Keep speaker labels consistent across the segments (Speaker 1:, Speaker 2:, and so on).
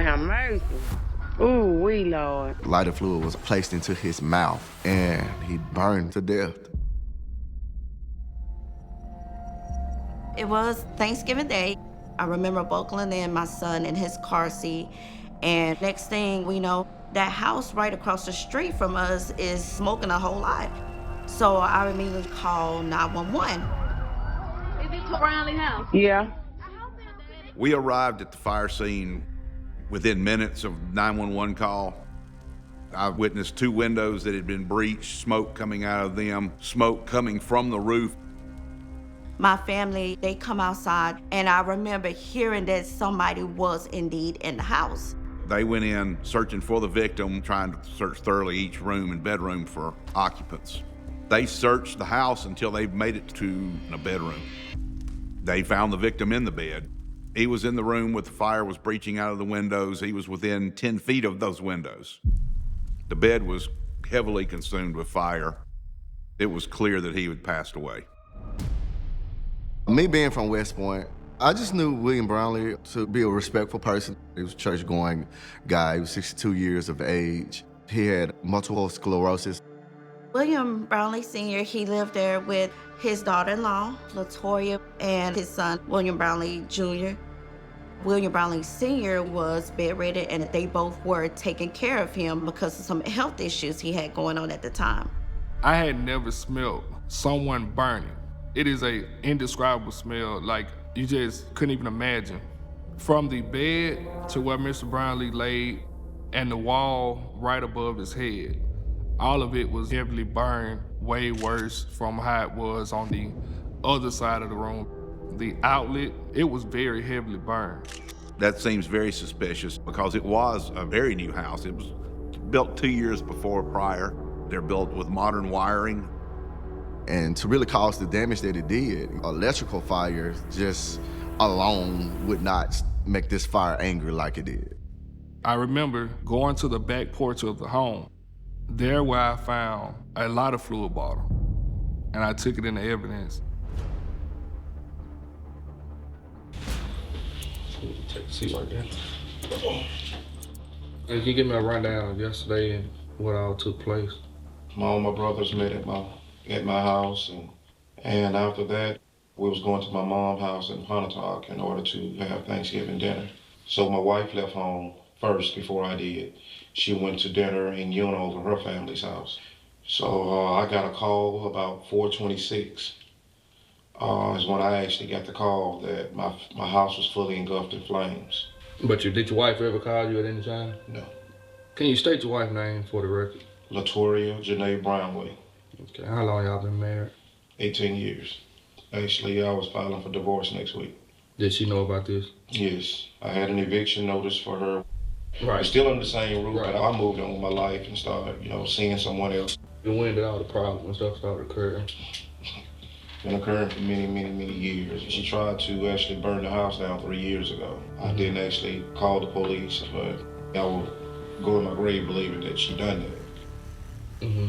Speaker 1: Lord have mercy. Ooh, wee, Lord.
Speaker 2: Lighter fluid was placed into his mouth, and he burned to death.
Speaker 3: It was Thanksgiving Day. I remember buckling in my son in his car seat, and next thing we know, that house right across the street from us is smoking a whole lot. So I immediately called 911.
Speaker 4: Is this Brownlee house?
Speaker 1: Yeah.
Speaker 5: We arrived at the fire scene within minutes of 911 call. I witnessed 2 windows that had been breached, smoke coming out of them, smoke coming from the roof.
Speaker 3: My family, they come outside, and I remember hearing that somebody was indeed in the house.
Speaker 5: They went in searching for the victim, trying to search thoroughly each room and bedroom for occupants. They searched the house until they made it to a bedroom. They found the victim in the bed. He was in the room where the fire was breaching out of the windows. He was within 10 feet of those windows. The bed was heavily consumed with fire. It was clear that he had passed away.
Speaker 2: Me being from West Point, I just knew William Brownlee to be a respectful person. He was a church-going guy. He was 62 years of age. He had multiple sclerosis.
Speaker 3: William Brownlee Sr., he lived there with his daughter-in-law, LaToya, and his son, William Brownlee Jr. William Brownlee Sr. was bedridden, and they both were taking care of him because of some health issues he had going on at the time.
Speaker 6: I had never smelled someone burning. It is an indescribable smell, like you just couldn't even imagine. From the bed to where Mr. Brownlee laid and the wall right above his head, all of it was heavily burned, way worse from how it was on the other side of the room. The outlet, it was very heavily burned.
Speaker 5: That seems very suspicious because it was a very new house. It was built 2 years before prior. They're built with modern wiring.
Speaker 2: And to really cause the damage that it did, electrical fire just alone would not make this fire angry like it did.
Speaker 6: I remember going to the back porch of the home. There where I found a lot of fluid bottle, and I took it into evidence.
Speaker 7: Take a seat right there. Can you give me a rundown of yesterday and what all took place?
Speaker 8: All my brothers met at my house, and after that, we was going to my mom's house in Pontotoc in order to have Thanksgiving dinner. So my wife left home first before I did. She went to dinner in Yuma over her family's house. So I got a call about 4:26. Is when I actually got the call that my house was fully engulfed in flames.
Speaker 7: But did your wife ever call you at any time?
Speaker 8: No.
Speaker 7: Can you state your wife's name for the record?
Speaker 8: LaToya Janae Brownlee.
Speaker 7: Okay, how long y'all been married?
Speaker 8: 18 years. Actually, I was filing for divorce next week.
Speaker 7: Did she know about this?
Speaker 8: Yes, I had an eviction notice for her.
Speaker 7: Right.
Speaker 8: We're still under the same roof,
Speaker 7: Right.
Speaker 8: but I moved on with my life and started, seeing someone else.
Speaker 7: And when did all the problems and stuff start occurring?
Speaker 8: Been occurring for many, many, many years. She tried to actually burn the house down 3 years ago. I didn't actually call the police, but I will go in my grave believing that she done that.
Speaker 7: Mm-hmm.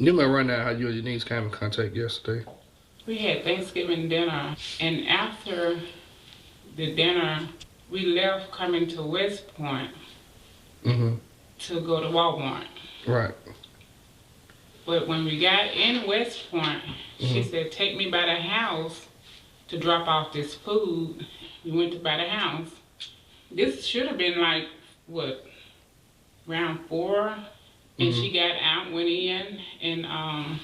Speaker 7: Give me a rundown how you and your niece came in contact yesterday.
Speaker 9: We had Thanksgiving dinner, and after the dinner, we left coming to West Point to go to Walmart.
Speaker 7: Right.
Speaker 9: But when we got in West Point, she said, take me by the house to drop off this food. We went to by the house. This should have been like, around 4? And she got out, went in, and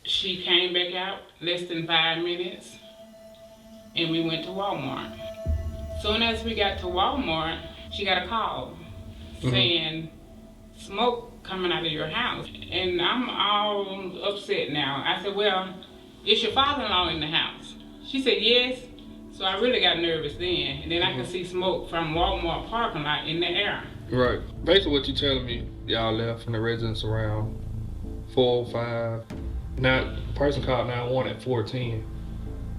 Speaker 9: she came back out less than 5 minutes, and we went to Walmart. Soon as we got to Walmart, she got a call saying, smoke coming out of your house. And I'm all upset now. I said, well, is your father-in-law in the house? She said, yes. So I really got nervous then. And then I could see smoke from Walmart parking lot in the air.
Speaker 7: Right. Basically what you're telling me, y'all left from the residence around 4 or 5. Now, the person called 911 at 4:10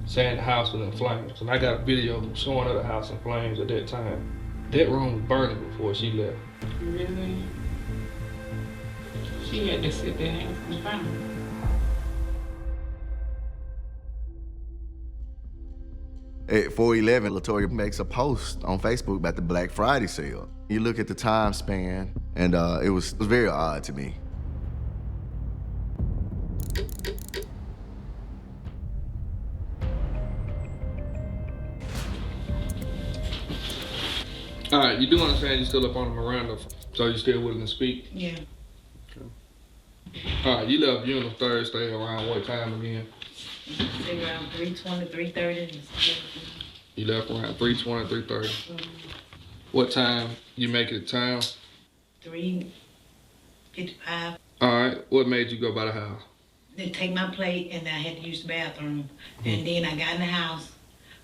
Speaker 7: saying the house was in flames. And I got a video showing her the house in flames at that time. That room was burning before she left.
Speaker 9: Really? She had to sit there and find.
Speaker 2: At 4:11, LaToya makes a post on Facebook about the Black Friday sale. You look at the time span, and it was very odd to me.
Speaker 7: All right, you do understand you're still up on the Miranda, so you're still willing to speak?
Speaker 3: Yeah.
Speaker 7: All right, you left Unum Thursday around what time again?
Speaker 3: Around 3:20, 3:30.
Speaker 7: You left around 3:20, 3:30. What time you make it to town?
Speaker 3: 3:55.
Speaker 7: All right, what made you go by the house?
Speaker 3: They take my plate and I had to use the bathroom. And then I got in the house,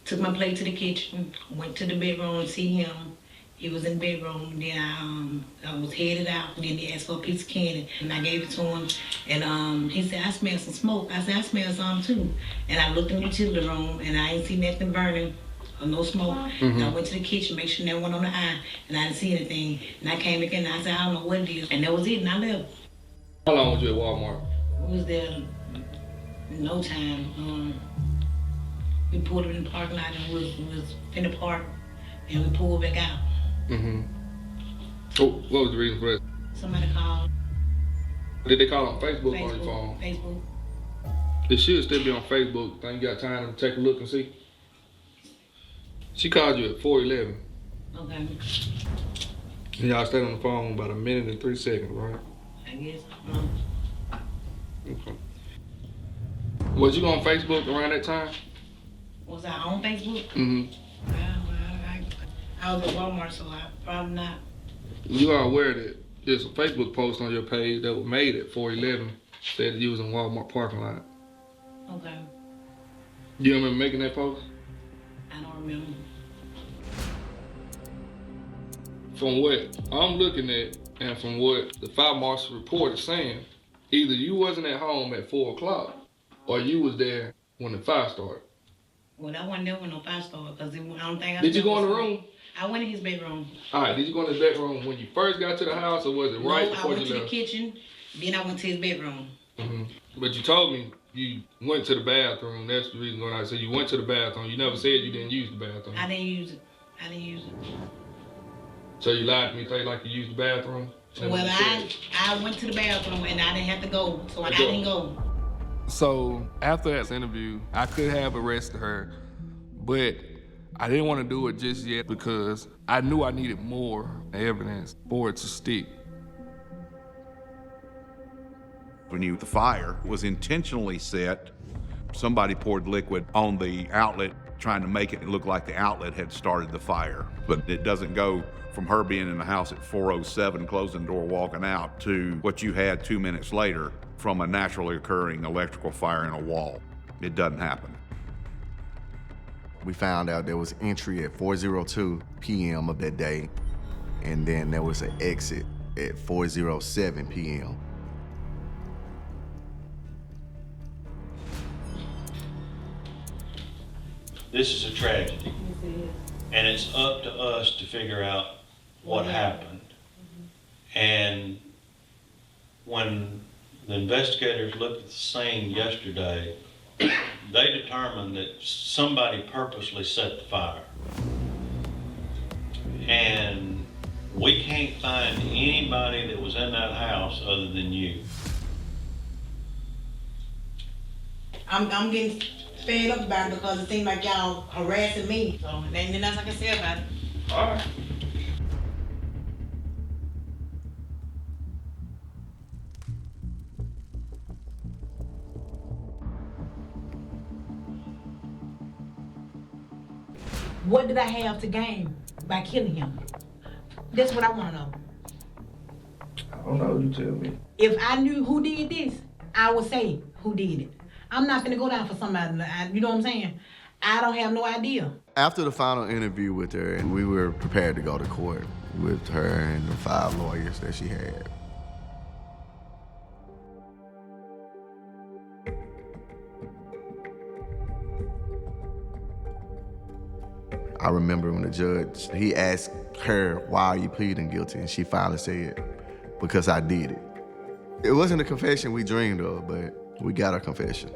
Speaker 3: took my plate to the kitchen, went to the bedroom to see him. He was in the bedroom. Then I was headed out. Then he asked for a piece of candy, and I gave it to him. And he said, "I smell some smoke." I said, "I smell some too." And I looked in the utility room, and I ain't see nothing burning or no smoke. And I went to the kitchen, make sure there wasn't on the eye, and I didn't see anything. And I came back in, and I said, "I don't know what it is." And that was it, and I left.
Speaker 7: How long was you at Walmart?
Speaker 3: We was there no time. We pulled up in the parking lot, and we was in the park, and we pulled back out.
Speaker 7: Oh, what was the reason for that?
Speaker 3: Somebody called.
Speaker 7: Did they call on Facebook or on your phone?
Speaker 3: Facebook.
Speaker 7: It should still be on Facebook. Think you got time to take a look and see? She called you at 4:11.
Speaker 3: Okay.
Speaker 7: And y'all stayed on the phone about 1 minute and 3 seconds, right?
Speaker 3: I guess.
Speaker 7: Okay. Was you on Facebook around that time?
Speaker 3: Was I on Facebook? I was at Walmart, so I probably not.
Speaker 7: You are aware that there's a Facebook post on your page that was made at 4:11 said you was in Walmart parking lot.
Speaker 3: Okay.
Speaker 7: You remember making that post?
Speaker 3: I don't remember.
Speaker 7: From what I'm looking at and from what the fire marshal report is saying, either you wasn't at home at 4 o'clock or you was there when the fire started.
Speaker 3: Well, I wasn't there when no fire started because I don't think I.
Speaker 7: Did you go in the room?
Speaker 3: I went in his bedroom.
Speaker 7: All right, did you go in his bedroom when you first got to the house or was it right before you left?
Speaker 3: I went to the kitchen, then I went to his bedroom.
Speaker 7: But you told me you went to the bathroom. That's the reason why I said you went to the bathroom. You never said you didn't use the bathroom.
Speaker 3: I didn't use it.
Speaker 7: So you lied to me, say like you used the bathroom?
Speaker 3: Well, I went to the bathroom and I didn't have to go, so I didn't go.
Speaker 6: So after that interview, I could have arrested her, but I didn't want to do it just yet because I knew I needed more evidence for it to stick.
Speaker 5: We knew the fire was intentionally set. Somebody poured liquid on the outlet, trying to make it look like the outlet had started the fire. But it doesn't go from her being in the house at 4:07, closing the door, walking out, to what you had 2 minutes later from a naturally occurring electrical fire in a wall. It doesn't happen.
Speaker 2: We found out there was entry at 4:02 p.m. of that day, and then there was an exit at 4:07 p.m.
Speaker 10: This is a tragedy, and it's up to us to figure out what happened. And when the investigators looked at the scene yesterday, they determined that somebody purposely set the fire. And we can't find anybody that was in that house other than you.
Speaker 3: I'm getting fed up about it because it seems like y'all harassing me. So ain't nothing else I can say about it.
Speaker 7: All right.
Speaker 11: What did I have to gain by killing him? That's what I want to know.
Speaker 7: I don't know, you tell me.
Speaker 11: If I knew who did this, I would say who did it. I'm not gonna go down for somebody, you know what I'm saying? I don't have no idea.
Speaker 2: After the final interview with her, and we were prepared to go to court with her and the 5 lawyers that she had. I remember when the judge, he asked her, "Why are you pleading guilty?" And she finally said, "Because I did it." It wasn't a confession we dreamed of, but we got our confession.